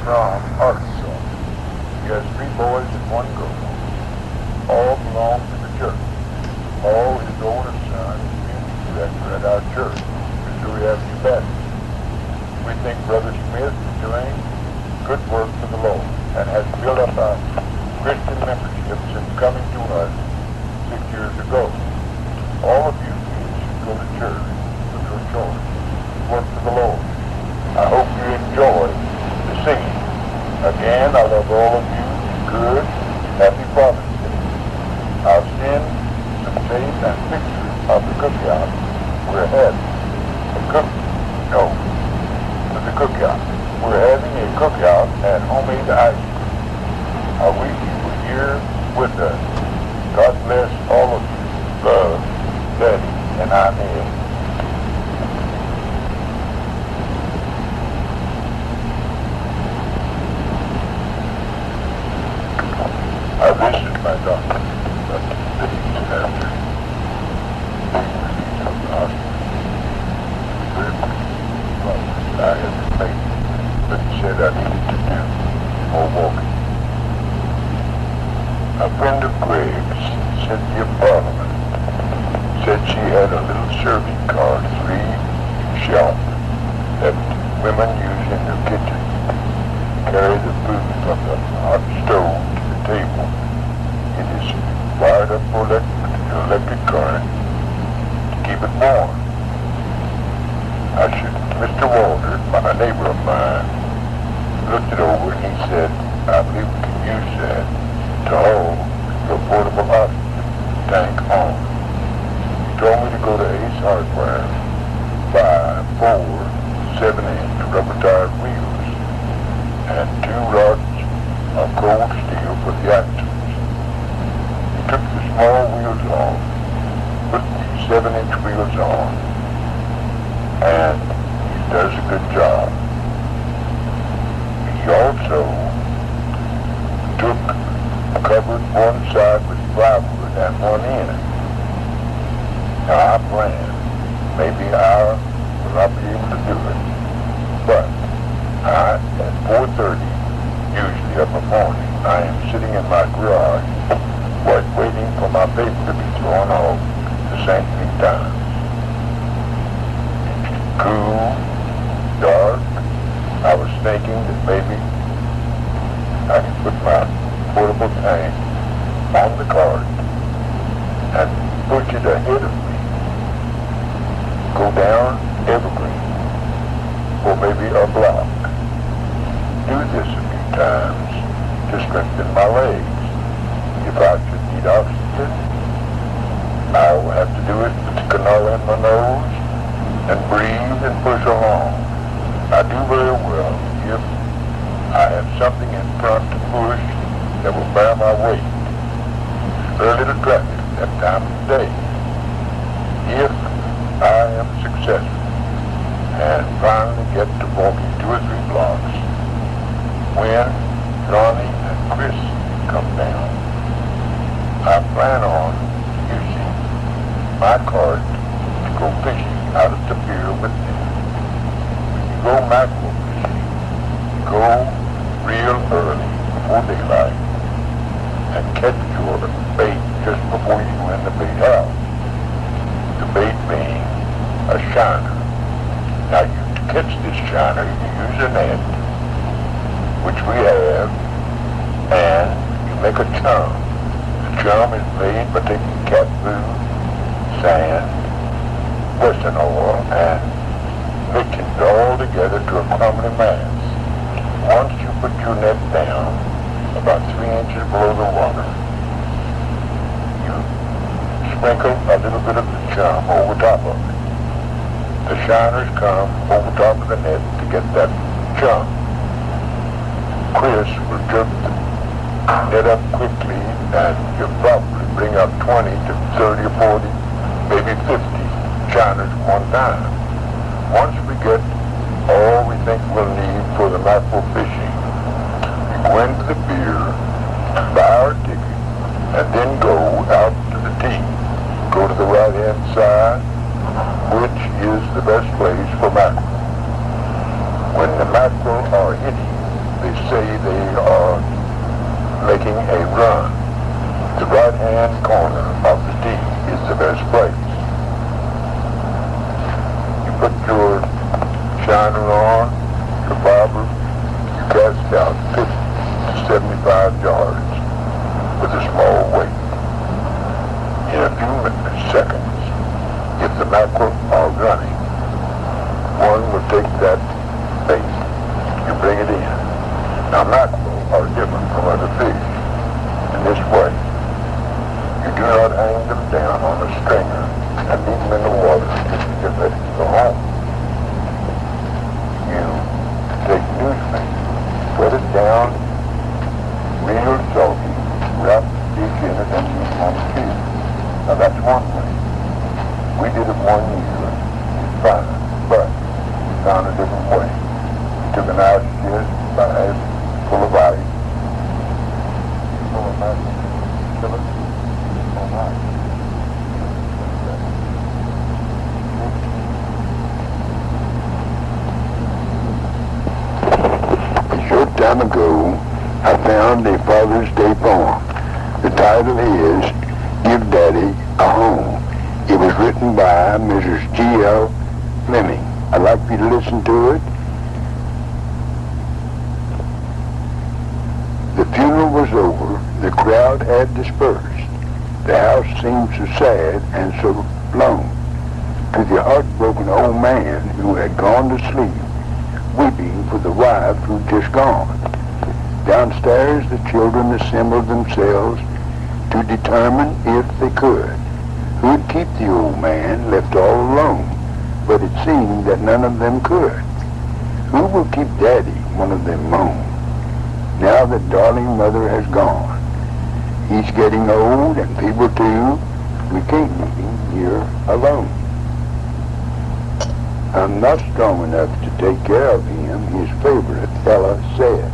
from Arkansas. He has 3 boys and 1 girl. All belong to the church. All his oldest son is music director at our church, Missouri Avenue Baptist. We think Brother Smith is doing good work for the Lord and has built up our Christian membership since coming to us 6 years ago. All of you kids should go to church with your children. Work for the Lord. I hope you enjoy the singing. Again, I love all of you. Good, happy Father's Day. I'll send some tape and pictures of the cookout we're having. The cookout. We're having a cookout and homemade ice cream. I wish you were here with us. God bless all of you. Love, Daddy, and Amen. I visited my doctor, Dr. Days, after being released from the hospital. Very much I had been made, but he said I needed to do more walking. A friend of Greg's, Cynthia Parliament, said she had a little serving car, 3-shelf, that women use in their kitchen to carry the food from the hot stove to the table. It is wired up for electric current to keep it warm. Mr. Walter, a neighbor of mine, looked it over and he said, I believe we can use that to hold your portable oxygen tank on. He told me to go to Ace Hardware, buy 4 7-inch rubber-tired wheels and 2 rods of cold steel for the axles. He took the small wheels off, put the 7-inch wheels on, and he does a good job. He also covered one side with plywood and one end. Now I plan, maybe I will not be able to do it, but at 4:30, usually of a morning, I am sitting in my garage waiting for my paper to be thrown off the St. Louis Times. Cool, dark. I was thinking that maybe I could put my portable tank on the cart and push it ahead of me. Go down Evergreen or maybe a block. Do this a few times to strengthen my legs. If I should need oxygen, I will have to do it with the canola in my nose and breathe and push along. I do very well if I have something in front to push that will bear my weight. It's very little traffic that time of day. If I am successful and finally get to walking 2 or 3 blocks, when Ronnie and Chris come down, I plan on using my cart to go fishing out at the pier with them. When you go mackerel fishing, you go real early before daylight and catch your bait just before you go in the bait house. The bait being a shiner. Now to catch this shiner, you use a net, which we have, and you make a chum. The chum is made by taking cat food, sand, western oil, and mixing it all together to a crumbly mass. Once you put your net down, about 3 inches below the water, you sprinkle a little bit of the chum over top of it. The shiners come over top of the net to get that chum. Chris will jerk the net up quickly and you'll probably bring up 20 to 30 or 40, maybe 50 shiners at one time. Once we get all we think we'll need for the mackerel fishing, we go into the pier, buy our ticket, and then go out to the tee. Go to the right-hand side, which is the best place for mackerel. When the mackerel are hitting they say they are making a run. The right-hand corner of the tee is the best place. You put your shiner on, your bobber, you cast out 50 to 75 yards with a small weight. In a few seconds, if the mackerel are running, one will take that bait, you bring it in. Now mackerel are different from other fish in this way. You do not hang them down on a stringer and leave them in the water until you get ready to go home. You take newspaper, put it down, real salty, wrap the fish in it, and leave it on the fish. Now that's one way. We did it 1 year. It's fine, but we found a different way. We took an ice chest, bag full of ice, full of mackerel, kill it on ice. A short time ago, I found a Father's Day poem. The title is Give Daddy a Home. It was written by Mrs. G.L. Fleming. I'd like for you to listen to it. The funeral was over. The crowd had dispersed. The house seemed so sad and so lone. To the heartbroken old man who had gone to sleep, weeping for the wife who'd just gone. Downstairs the children assembled themselves to determine if they could who would keep the old man left all alone, but it seemed that none of them could. Who will keep Daddy? One of them moaned. Now that darling mother has gone. He's getting old and feeble too. We can't leave him here alone. I'm not strong enough to take care of him, his favorite fella said.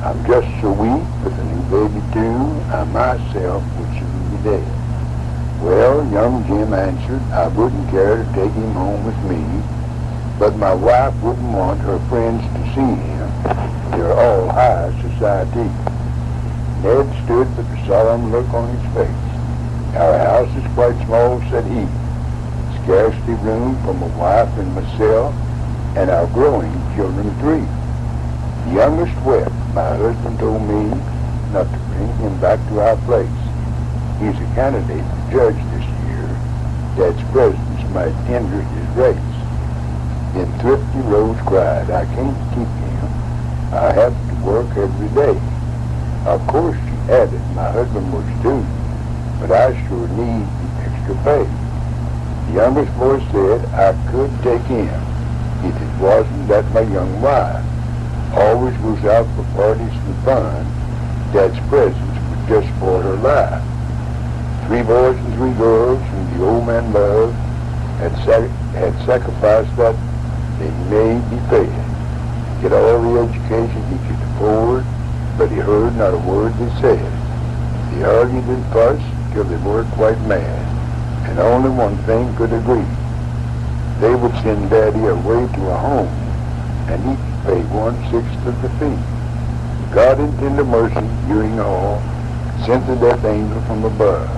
I'm just so weak with a new baby too, I myself would soon be dead. Well, young Jim answered, I wouldn't care to take him home with me, but my wife wouldn't want her friends to see him. They're all high society. Ned stood with a solemn look on his face. Our house is quite small, said he. Scarcely room for my wife and myself, and our growing children 3. The youngest wept. My husband told me not to bring him back to our place. He's a candidate for judge this year. Dad's presence might hinder his race. Then Thrifty Rose cried, I can't keep him. I have to work every day. Of course, she added, my husband was too, but I sure need the extra pay. The youngest boy said I could take him if it wasn't that my young wife always goes out for parties and fun. Dad's presence would just spoil her life. 3 boys and 3 girls whom the old man loved had sacrificed that they may be fed. Get all the education he could afford, but he heard not a word they said. They argued and fussed till they were quite mad, and only one thing could agree. They would send Daddy away to a home, and each pay 1/6 of the fee. God in tender mercy, viewing all, sent the death angel from above,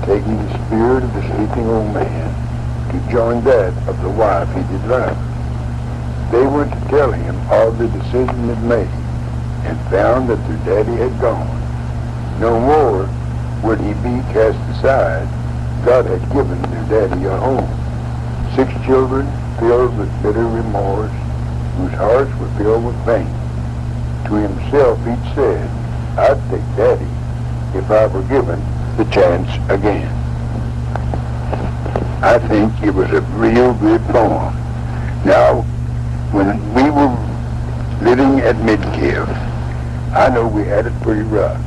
taking the spirit of the sleeping old man to join that of the wife he did love. They went to tell him all the decision they'd made, and found that their daddy had gone. No more would he be cast aside. God had given their daddy a home. 6 children filled with bitter remorse, whose hearts were filled with pain. To himself each said, I'd take Daddy if I were given the chance again. I think it was a real good poem. Now, when we were living at Midkiff, I know we had it pretty rough.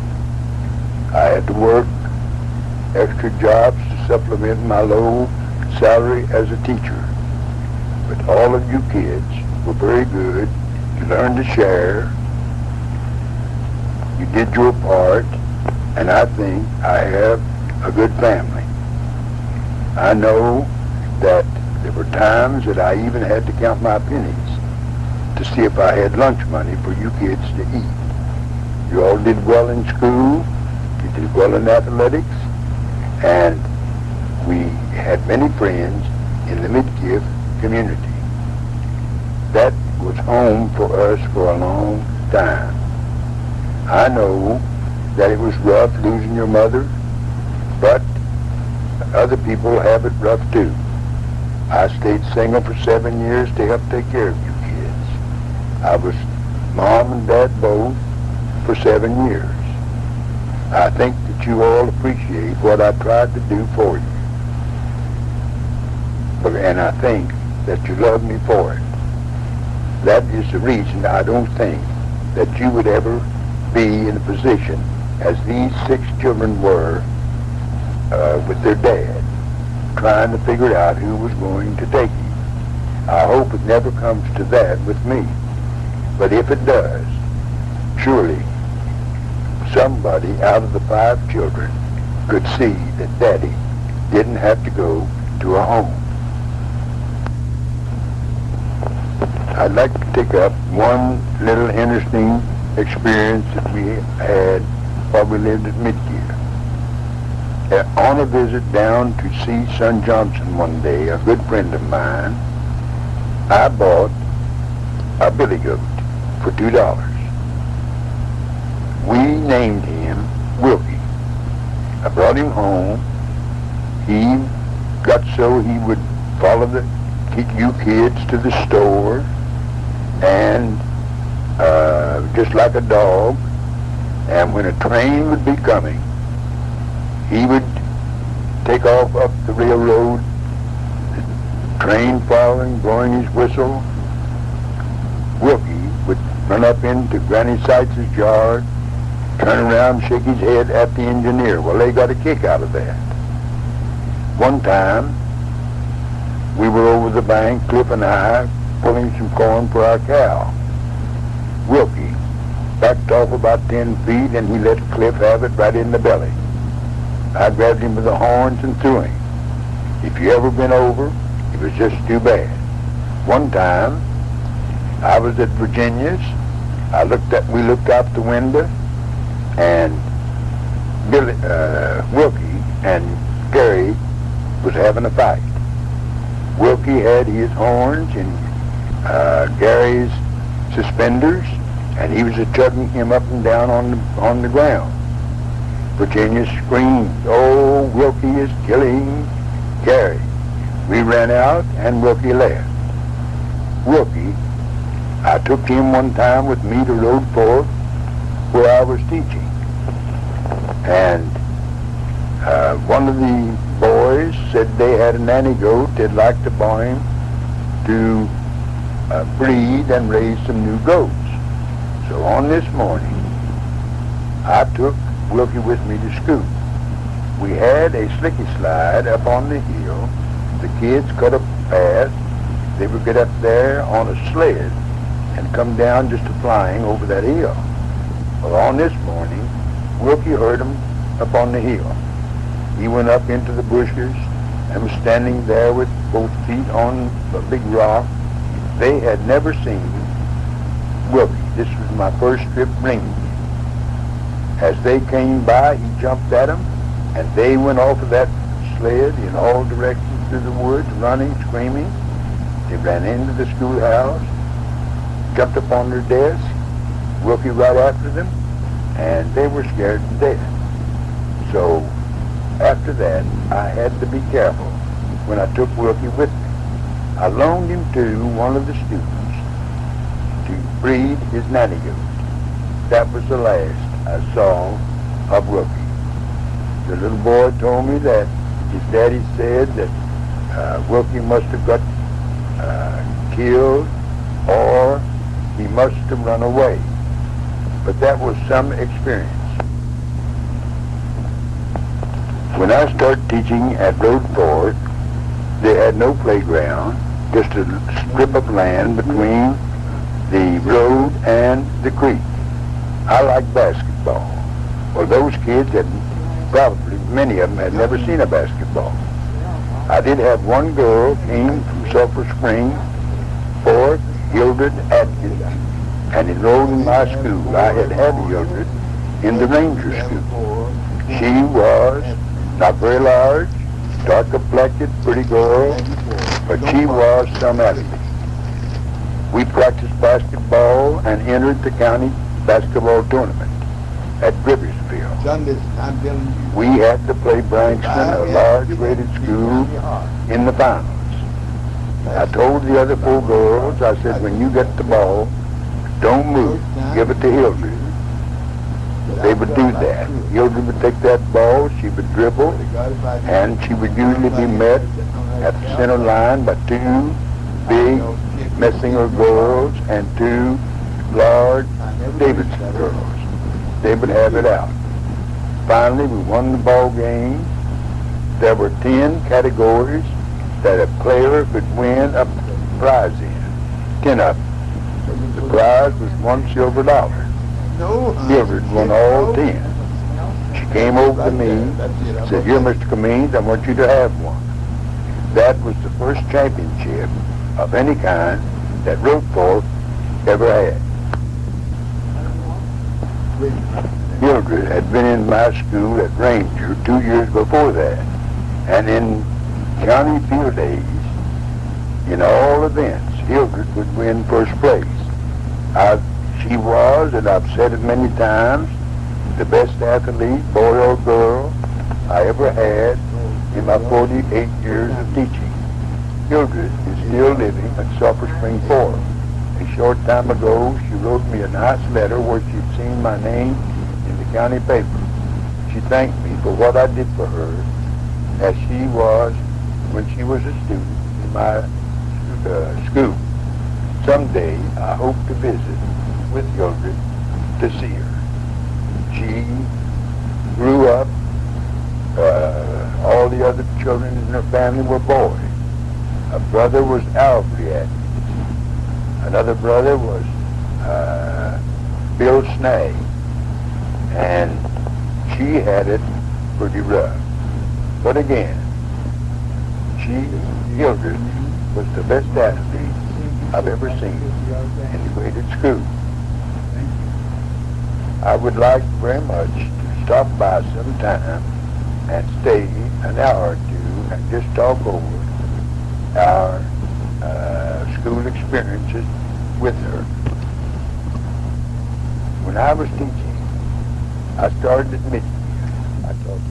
I had to work extra jobs to supplement my low salary as a teacher. But all of you kids were very good. You learned to share. You did your part, and I think I have a good family. I know that there were times that I even had to count my pennies. to see if I had lunch money for you kids to eat. You all did well in school, you did well in athletics, and we had many friends in the Midgift community. That was home for us for a long time. I know that it was rough losing your mother, but other people have it rough too. I stayed single for 7 years to help take care of you kids. I was mom and dad both for 7 years. I think that you all appreciate what I tried to do for you. And I think that you love me for it. That is the reason I don't think that you would ever be in a position as these 6 children were with their dad, trying to figure out who was going to take you. I hope it never comes to that with me. But if it does, surely somebody out of the 5 children could see that Daddy didn't have to go to a home. I'd like to take up one little interesting experience that we had while we lived at Midgear. On a visit down to see Son Johnson one day, a good friend of mine, I bought a billy goat for $2. We named him Wilkie. I brought him home. He got so he would follow you kids to the store, and just like a dog, and when a train would be coming, he would take off up the railroad, the train following, blowing his whistle. Wilkie would run up into Granny Sykes' yard, turn around, shake his head at the engineer. Well, they got a kick out of that. One time, we were over the bank, Cliff and I, pulling some corn for our cow. Wilkie backed off about 10 feet, and he let Cliff have it right in the belly. I grabbed him with the horns and threw him. If you ever been over, it was just too bad. One time, I was at Virginia's. We looked out the window, and Wilkie and Gary was having a fight. Wilkie had his horns in Gary's suspenders, and he was chugging him up and down on the ground. Virginia screamed, "Oh, Wilkie is killing Gary." We ran out, and Wilkie left. Wilkie, I took him one time with me to Road Fork, where I was teaching. And one of the boys said they had a nanny goat they'd like to buy him to breed and raise some new goats. So on this morning, I took Wilkie with me to school. We had a slicky slide up on the hill. The kids cut a path. They would get up there on a sled and come down just flying over that hill. Well, on this morning, Wilkie heard them up on the hill. He went up into the bushes and was standing there with both feet on a big rock. They had never seen Wilkie. This was my first trip bringing him. As they came by, he jumped at them, and they went off of that sled in all directions through the woods, running, screaming. They ran into the schoolhouse, jumped up on their desk, Wilkie right after them, and they were scared to death. So after that, I had to be careful when I took Wilkie with me. I loaned him to one of the students to breed his nanny goat. That was the last I saw of Wilkie. The little boy told me that his daddy said that Wilkie must have got killed, or he must have run away. But that was some experience. When I started teaching at Road Fork, they had no playground, just a strip of land between the road and the creek. I like basketball. Well, those kids had probably, many of them had never seen a basketball. I did have one girl came from Sulphur Springs for Hildred Atkins, and enrolled in my school. I had had Hildred in the Ranger School. She was not very large, dark-complected, pretty girl, but she was some athlete. We practiced basketball and entered the county basketball tournament at Gribbersville. We had to play Brankston, a large-rated school, in the finals. I told the other 4 girls, I said, when you get the ball, don't move, give it to Hildred. They would do that. Hildred would take that ball, she would dribble, and she would usually be met at the center line by 2 big Messinger girls and 2 large Davidson girls. They would have it out. Finally, we won the ball game. There were 10 categories that a player could win a prize in. 10 of them. The prize was $1 silver. Hildred won all 10. She came over to me and said, "Here, Mr. Cummings, I want you to have one." That was the first championship of any kind that Road Fork ever had. Hildred had been in my school at Ranger 2 years before that, and in county field days, in all events, Hildred would win first place. She was, and I've said it many times, the best athlete, boy or girl, I ever had in my 48 years of teaching. Hildred is still living at Sulphur Spring Forum. A short time ago, she wrote me a nice letter where she'd seen my name in the county paper. She thanked me for what I did for her, as she was when she was a student in my school. Someday, I hope to visit with Hildred to see her. She grew up, all the other children in her family were boys. A brother was Alfred Atkins. Another brother was Bill Snag. And she had it pretty rough. But again, Hildred, was the best athlete I've ever seen in the graded school. I would like very much to stop by sometime and stay an hour or 2 and just talk over our school experiences with her. When I was teaching, I started at Michigan. I taught